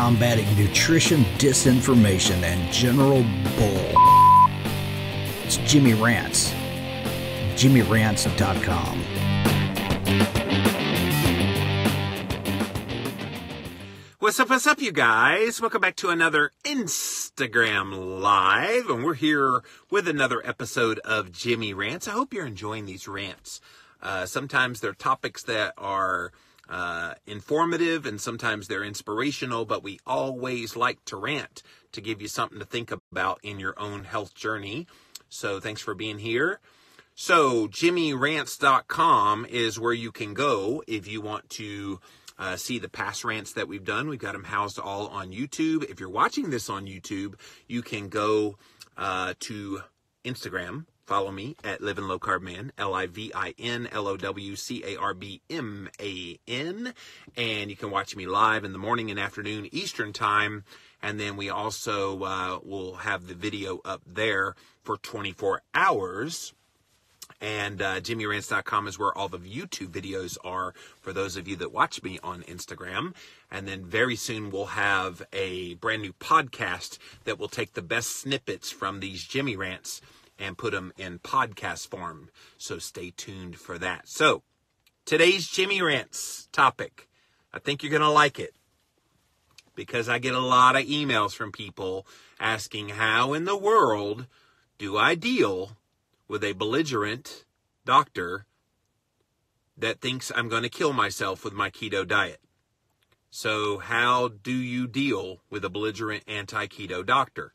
combating nutrition disinformation and general bull. It's Jimmy Rants. JimmyRants.com. What's up, you guys? Welcome back to another Instagram Live, and we're here with another episode of Jimmy Rants. I hope you're enjoying these rants. Sometimes they're topics that are informative, and sometimes they're inspirational, but we always like to rant to give you something to think about in your own health journey. So thanks for being here. So JimmyRants.com is where you can go if you want to see the past rants that we've done. We've got them housed all on YouTube. If you're watching this on YouTube, you can go to Instagram. Follow me at Livin' Low Carb Man, LIVINLOWCARBMAN. And you can watch me live in the morning and afternoon Eastern time. And then we also will have the video up there for 24 hours. And JimmyRants.com is where all the YouTube videos are for those of you that watch me on Instagram. And then very soon we'll have a brand new podcast that will take the best snippets from these Jimmy Rants and put them in podcast form. So stay tuned for that. So today's Jimmy Rants topic, I think you're going to like it, because I get a lot of emails from people asking, how in the world do I deal with a belligerent doctor that thinks I'm going to kill myself with my keto diet? So how do you deal with a belligerent anti-keto doctor?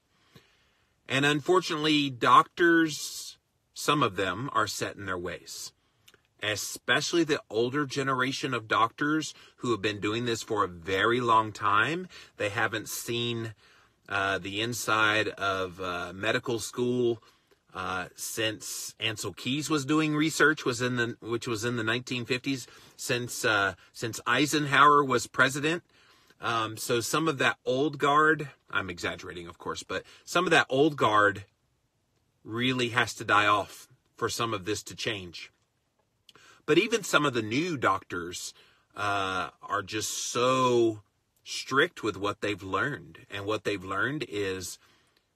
And unfortunately, doctors, some of them are set in their ways, especially the older generation of doctors who have been doing this for a very long time. They haven't seen the inside of medical school since Ansel Keys was doing research, which was in the 1950s, since Eisenhower was president. So some of that old guard, I'm exaggerating, of course, but some of that old guard really has to die off for some of this to change. But even some of the new doctors are just so strict with what they've learned. And what they've learned is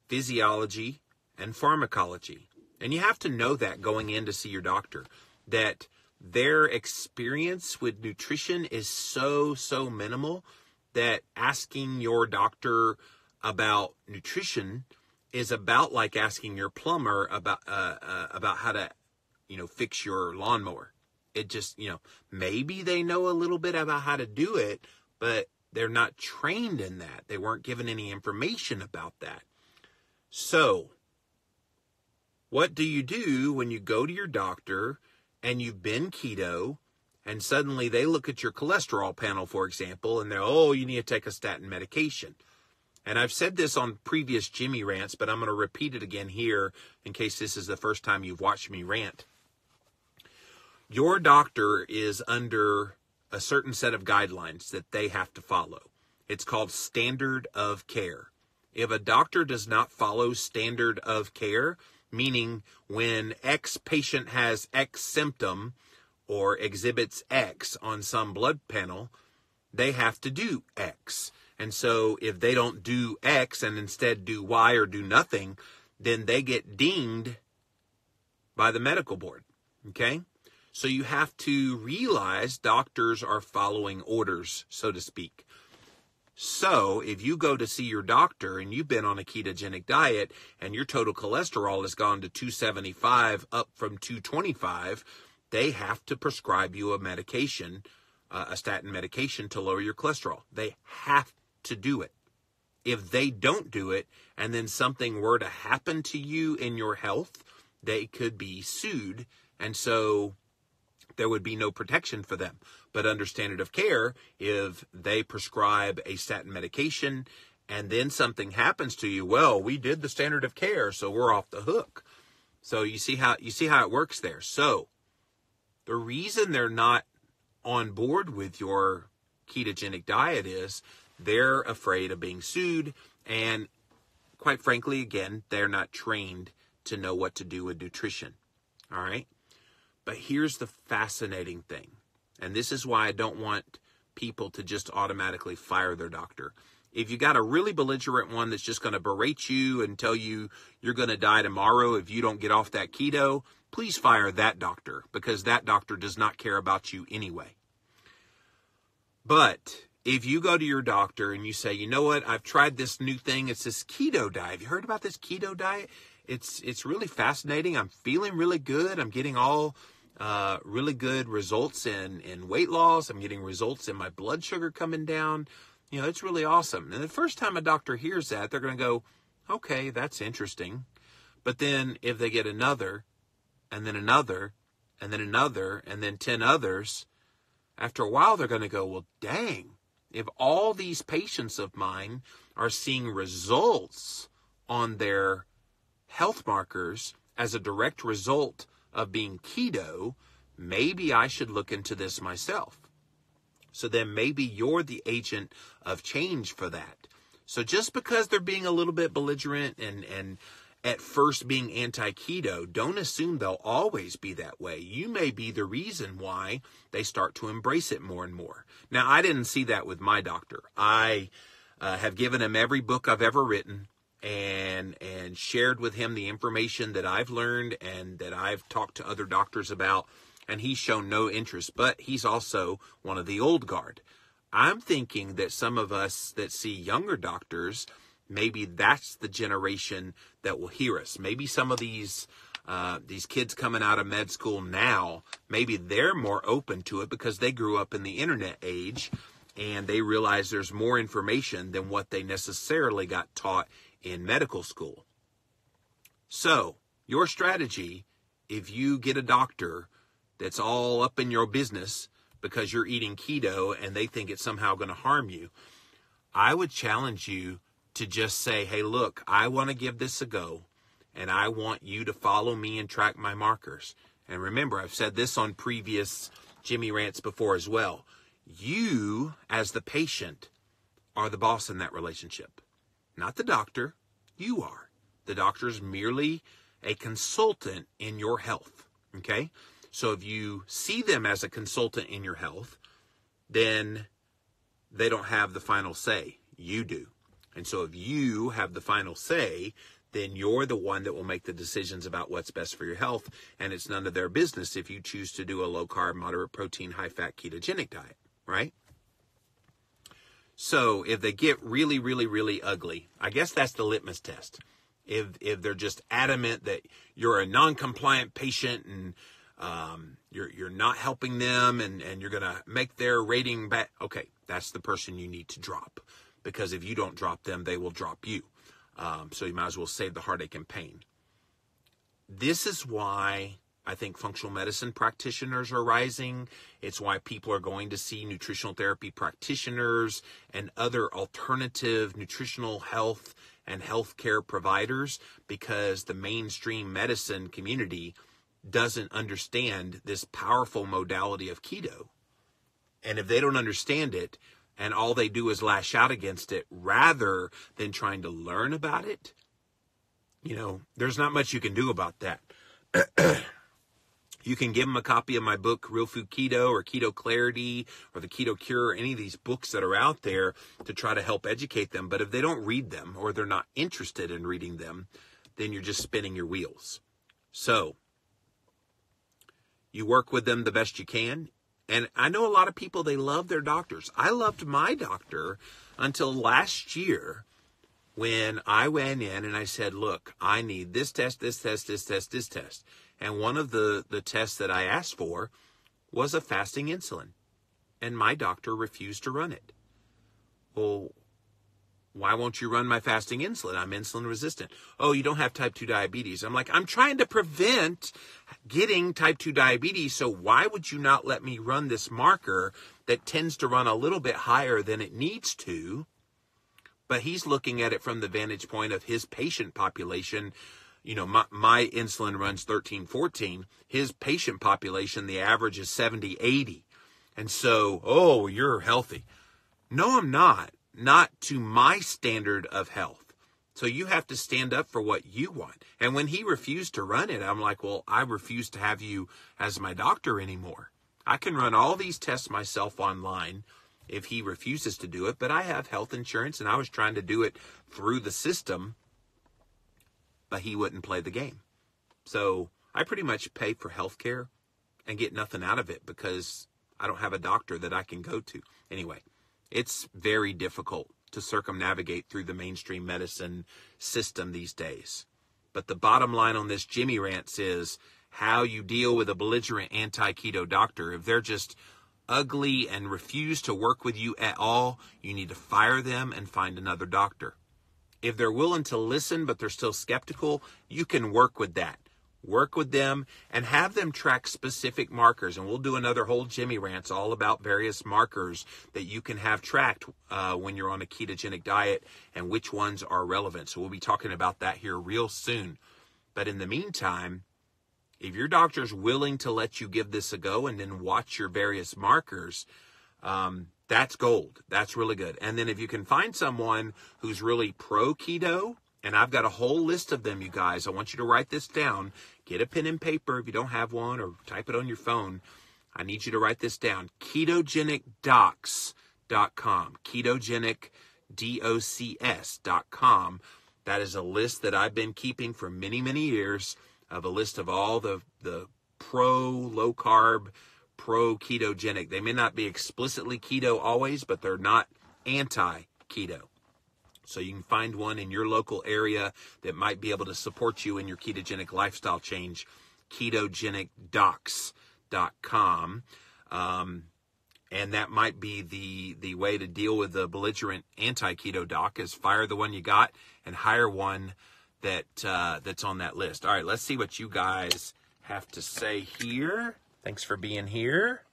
physiology and pharmacology. And you have to know that going in to see your doctor, that their experience with nutrition is so minimal that asking your doctor about nutrition is about like asking your plumber about how to, fix your lawnmower. It just, maybe they know a little bit about how to do it, but they're not trained in that. They weren't given any information about that. So what do you do when you go to your doctor and you've been keto and suddenly they look at your cholesterol panel, for example, and they're, you need to take a statin medication? And I've said this on previous Jimmy Rants, but I'm going to repeat it again here in case this is the first time you've watched me rant. Your doctor is under a certain set of guidelines that they have to follow. It's called standard of care. If a doctor does not follow standard of care, meaning when X patient has X symptom or exhibits X on some blood panel, they have to do X. And so if they don't do X and instead do Y or do nothing, then they get dinged by the medical board. Okay? So you have to realize doctors are following orders, so to speak. So if you go to see your doctor and you've been on a ketogenic diet and your total cholesterol has gone to 275 up from 225, they have to prescribe you a medication, a statin medication to lower your cholesterol. They have to do it. If they don't do it and then something were to happen to you in your health, they could be sued. And so there would be no protection for them. But under standard of care, if they prescribe a statin medication and then something happens to you, well, we did the standard of care, so we're off the hook. So you see how it works there. So the reason they're not on board with your ketogenic diet is they're afraid of being sued, and quite frankly, again, they're not trained to know what to do with nutrition. All right? But here's the fascinating thing, and this is why I don't want people to just automatically fire their doctor. If you got a really belligerent one that's just going to berate you and tell you you're going to die tomorrow if you don't get off that keto, please fire that doctor, because that doctor does not care about you anyway. But if you go to your doctor and you say, you know what, I've tried this new thing, it's this keto diet. Have you heard about this keto diet? It's really fascinating. I'm feeling really good. I'm getting all really good results in weight loss. I'm getting results in my blood sugar coming down. You know, it's really awesome. And the first time a doctor hears that, they're going to go, okay, that's interesting. But then if they get another, and then another, and then another, and then 10 others, after a while they're going to go, well, dang, if all these patients of mine are seeing results on their health markers as a direct result of being keto, maybe I should look into this myself. So then maybe you're the agent of change for that. So just because they're being a little bit belligerent and at first being anti-keto, don't assume they'll always be that way. You may be the reason why they start to embrace it more and more. Now, I didn't see that with my doctor. I have given him every book I've ever written and shared with him the information that I've learned and that I've talked to other doctors about, and he's shown no interest. But he's also one of the old guard. I'm thinking that some of us that see younger doctors, maybe that's the generation that will hear us. Maybe some of these kids coming out of med school now, maybe they're more open to it because they grew up in the internet age and they realize there's more information than what they necessarily got taught in medical school. So your strategy, if you get a doctor that's all up in your business because you're eating keto and they think it's somehow going to harm you, I would challenge you to just say, hey, look, I want to give this a go, and I want you to follow me and track my markers. And remember, I've said this on previous Jimmy Rants before as well. You, as the patient, are the boss in that relationship. Not the doctor. You are. The doctor is merely a consultant in your health. Okay? So if you see them as a consultant in your health, then they don't have the final say. You do. And so if you have the final say, then you're the one that will make the decisions about what's best for your health. And it's none of their business if you choose to do a low-carb, moderate protein, high-fat ketogenic diet, right? So if they get really, really, really ugly, I guess that's the litmus test. If they're just adamant that you're a non-compliant patient and you're not helping them and you're going to make their rating bad, okay, that's the person you need to drop. Because if you don't drop them, they will drop you. So you might as well save the heartache and pain. This is why I think functional medicine practitioners are rising. It's why people are going to see nutritional therapy practitioners and other alternative nutritional health and healthcare providers, because the mainstream medicine community doesn't understand this powerful modality of keto. And if they don't understand it, and all they do is lash out against it rather than trying to learn about it, you know, there's not much you can do about that. You can give them a copy of my book, Real Food Keto, or Keto Clarity, or The Keto Cure, or any of these books that are out there to try to help educate them. But if they don't read them, or they're not interested in reading them, then you're just spinning your wheels. So you work with them the best you can. And I know a lot of people, they love their doctors. I loved my doctor until last year when I went in and I said, look, I need this test, this test, this test, this test. And one of the tests that I asked for was a fasting insulin. And my doctor refused to run it. Well, why won't you run my fasting insulin? I'm insulin resistant. Oh, you don't have type 2 diabetes. I'm like, I'm trying to prevent getting type 2 diabetes, so why would you not let me run this marker that tends to run a little bit higher than it needs to? But he's looking at it from the vantage point of his patient population. You know, my insulin runs 13, 14. His patient population, the average is 70, 80. And so, oh, you're healthy. No, I'm not. Not to my standard of health. So you have to stand up for what you want. And when he refused to run it, I'm like, well, I refuse to have you as my doctor anymore. I can run all these tests myself online if he refuses to do it. But I have health insurance, and I was trying to do it through the system, but he wouldn't play the game. So I pretty much pay for health care and get nothing out of it because I don't have a doctor that I can go to. Anyway, it's very difficult to circumnavigate through the mainstream medicine system these days. But the bottom line on this Jimmy Rants is how you deal with a belligerent anti-keto doctor. If they're just ugly and refuse to work with you at all, you need to fire them and find another doctor. If they're willing to listen, but they're still skeptical, you can work with that. Work with them and have them track specific markers. And we'll do another whole Jimmy Rants all about various markers that you can have tracked when you're on a ketogenic diet and which ones are relevant. So we'll be talking about that here real soon. But in the meantime, if your doctor's willing to let you give this a go and then watch your various markers, that's gold. That's really good. And then if you can find someone who's really pro-keto, and I've got a whole list of them, you guys. I want you to write this down. Get a pen and paper if you don't have one, or type it on your phone. I need you to write this down. KetogenicDocs.com. KetogenicDocs.com. That is a list that I've been keeping for many, many years, of a list of all the pro-low carb, pro-ketogenic. They may not be explicitly keto always, but they're not anti-keto. So you can find one in your local area that might be able to support you in your ketogenic lifestyle change. KetogenicDocs.com. And that might be the way to deal with the belligerent anti-keto doc, is fire the one you got and hire one that's on that list. All right, let's see what you guys have to say here. Thanks for being here.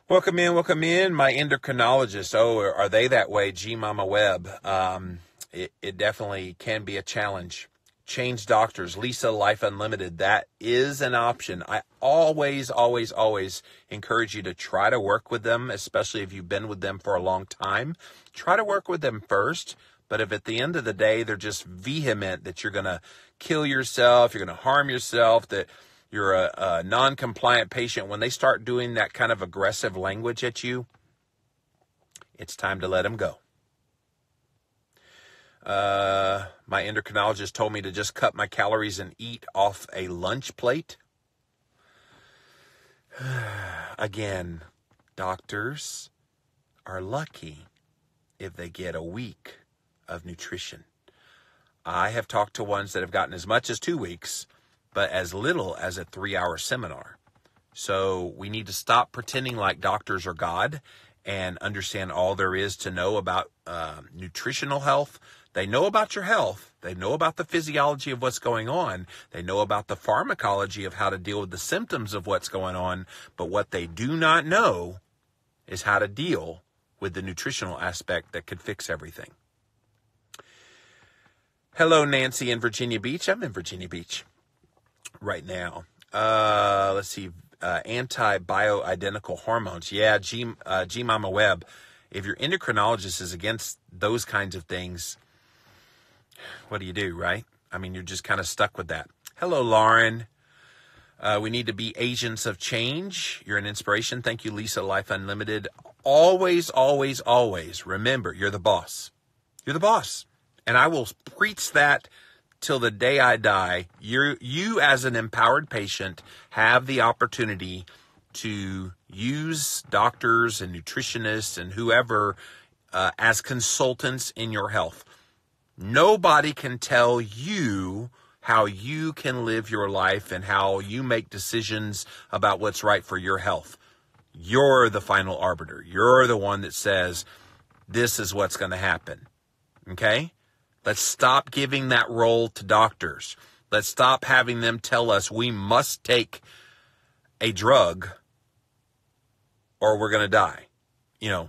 Welcome in. My endocrinologist. Oh, are they that way? G Mama Web. It definitely can be a challenge. Change doctors. Lisa, Life Unlimited. That is an option. I always encourage you to try to work with them, especially if you've been with them for a long time. Try to work with them first. But if at the end of the day, they're just vehement that you're going to kill yourself, you're going to harm yourself, that you're a non-compliant patient, when they start doing that kind of aggressive language at you, it's time to let them go. My endocrinologist told me to just cut my calories and eat off a lunch plate. Again, doctors are lucky if they get a week of nutrition. I have talked to ones that have gotten as much as 2 weeks, but as little as a 3-hour seminar. So we need to stop pretending like doctors are God and understand all there is to know about nutritional health. They know about your health. They know about the physiology of what's going on. They know about the pharmacology of how to deal with the symptoms of what's going on. But what they do not know is how to deal with the nutritional aspect that could fix everything. Hello, Nancy in Virginia Beach. I'm in Virginia Beach right now. Let's see. Anti-bioidentical hormones. Yeah, G Mama Web. If your endocrinologist is against those kinds of things, what do you do, right? I mean, you're just kind of stuck with that. Hello, Lauren. We need to be agents of change. You're an inspiration. Thank you, Lisa, Life Unlimited. Always remember, you're the boss. You're the boss. And I will preach that till the day I die. You as an empowered patient have the opportunity to use doctors and nutritionists and whoever as consultants in your health. Nobody can tell you how you can live your life and how you make decisions about what's right for your health. You're the final arbiter. You're the one that says, this is what's going to happen. Okay? Let's stop giving that role to doctors. Let's stop having them tell us we must take a drug or we're going to die. You know,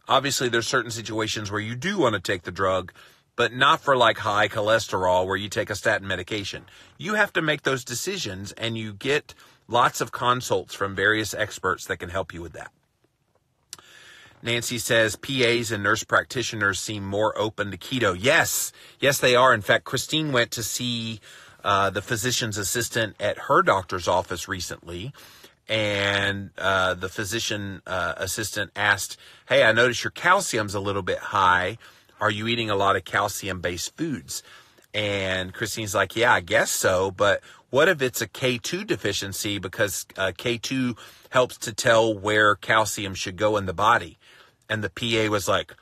obviously there's certain situations where you do want to take the drug, but not for like high cholesterol where you take a statin medication. You have to make those decisions, and you get lots of consults from various experts that can help you with that. Nancy says PAs and nurse practitioners seem more open to keto. Yes, they are. In fact, Christine went to see the physician's assistant at her doctor's office recently, and the physician assistant asked, "Hey, I noticed your calcium's a little bit high. Are you eating a lot of calcium-based foods?" And Christine's like, "Yeah, I guess so, but what if it's a K2 deficiency, because K2 helps to tell where calcium should go in the body?" And the PA was like,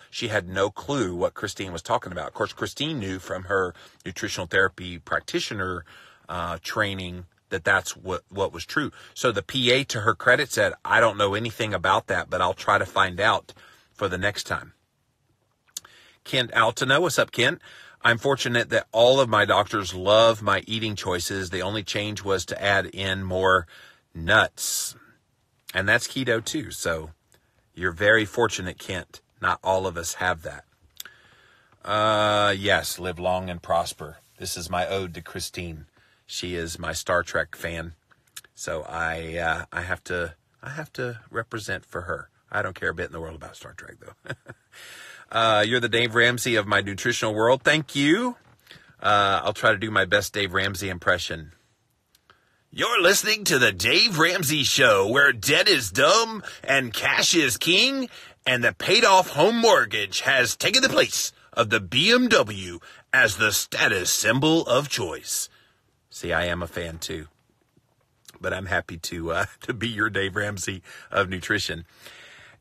she had no clue what Christine was talking about. Of course, Christine knew from her nutritional therapy practitioner training that that's what was true. So the PA, to her credit, said, "I don't know anything about that, but I'll try to find out for the next time." Kent Altino, what's up, Kent? "I'm fortunate that all of my doctors love my eating choices. The only change was to add in more nuts." And that's keto too. So you're very fortunate, Kent. Not all of us have that. Yes, live long and prosper. This is my ode to Christine. She is my Star Trek fan. So I have to represent for her. I don't care a bit in the world about Star Trek, though. You're the Dave Ramsey of my nutritional world. Thank you. I'll try to do my best Dave Ramsey impression. "You're listening to the Dave Ramsey Show, where debt is dumb and cash is king, and the paid-off home mortgage has taken the place of the BMW as the status symbol of choice." See, I am a fan too, but I'm happy to be your Dave Ramsey of nutrition.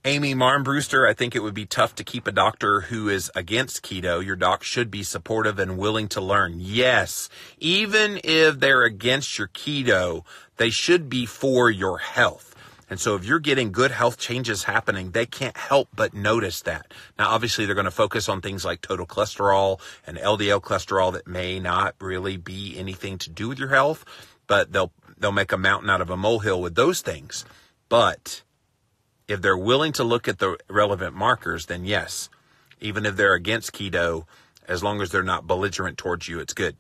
Amy Marmbrewster, "I think it would be tough to keep a doctor who is against keto. Your doc should be supportive and willing to learn." Yes, even if they're against your keto, they should be for your health. And so if you're getting good health changes happening, they can't help but notice that. Now, obviously, they're going to focus on things like total cholesterol and LDL cholesterol that may not really be anything to do with your health, but they'll make a mountain out of a molehill with those things. But if they're willing to look at the relevant markers, then yes, even if they're against keto, as long as they're not belligerent towards you, it's good.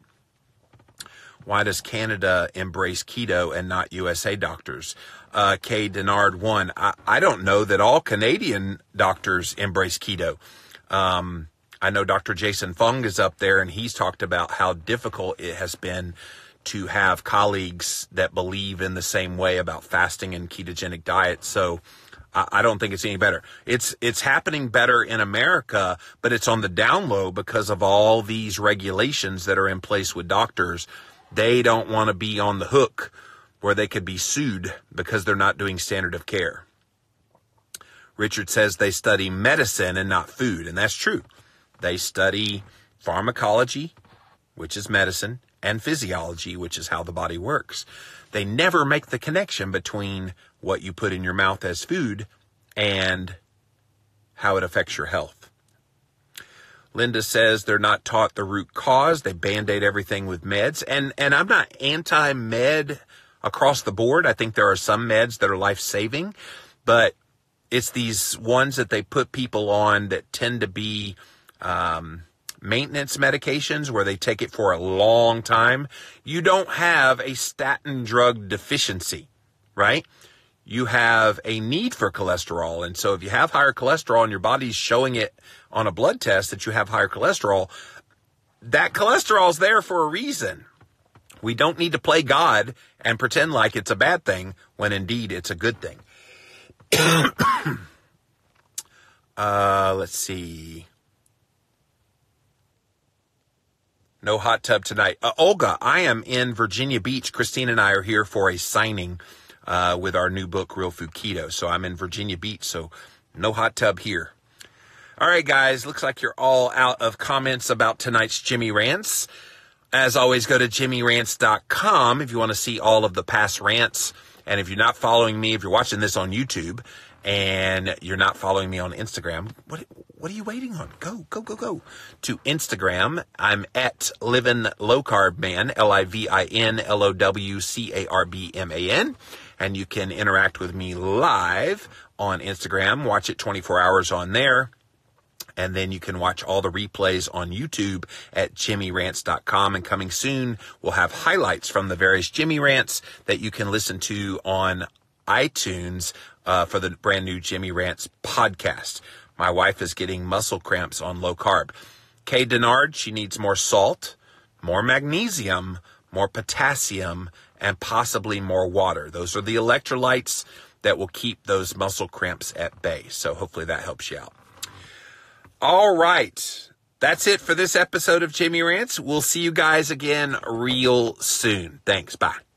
Why does Canada embrace keto and not USA doctors? K. Denard 1. I don't know that all Canadian doctors embrace keto. I know Dr. Jason Fung is up there, and he's talked about how difficult it has been to have colleagues that believe in the same way about fasting and ketogenic diet. So I don't think it's any better. It's happening better in America, but it's on the down low because of all these regulations that are in place with doctors. They don't want to be on the hook where they could be sued because they're not doing standard of care. Richard says they study medicine and not food, and that's true. They study pharmacology, which is medicine, and physiology, which is how the body works. They never make the connection between what you put in your mouth as food and how it affects your health. Linda says they're not taught the root cause. They band-aid everything with meds. And I'm not anti-med across the board. I think there are some meds that are life-saving, but it's these ones that they put people on that tend to be maintenance medications where they take it for a long time. You don't have a statin drug deficiency, right? You have a need for cholesterol. And so if you have higher cholesterol and your body's showing it on a blood test that you have higher cholesterol, that cholesterol is there for a reason. We don't need to play God and pretend like it's a bad thing when indeed it's a good thing. Let's see. No hot tub tonight. Olga, I am in Virginia Beach. Christine and I are here for a signing with our new book, Real Food Keto. So I'm in Virginia Beach, so no hot tub here. All right, guys, looks like you're all out of comments about tonight's Jimmy Rants. As always, go to jimmyrants.com if you want to see all of the past rants. And if you're not following me, if you're watching this on YouTube and you're not following me on Instagram, what are you waiting on? Go to Instagram. I'm at Livin' Low Carb Man, LIVINLOWCARBMAN. And you can interact with me live on Instagram. Watch it 24 hours on there. And then you can watch all the replays on YouTube at jimmyrants.com. And coming soon, we'll have highlights from the various Jimmy Rants that you can listen to on iTunes for the brand new Jimmy Rants podcast. My wife is getting muscle cramps on low carb. Kay Denard, she needs more salt. more magnesium, more potassium, and possibly more water. Those are the electrolytes that will keep those muscle cramps at bay. So hopefully that helps you out. All right. That's it for this episode of Jamie Rants. We'll see you guys again real soon. Thanks. Bye.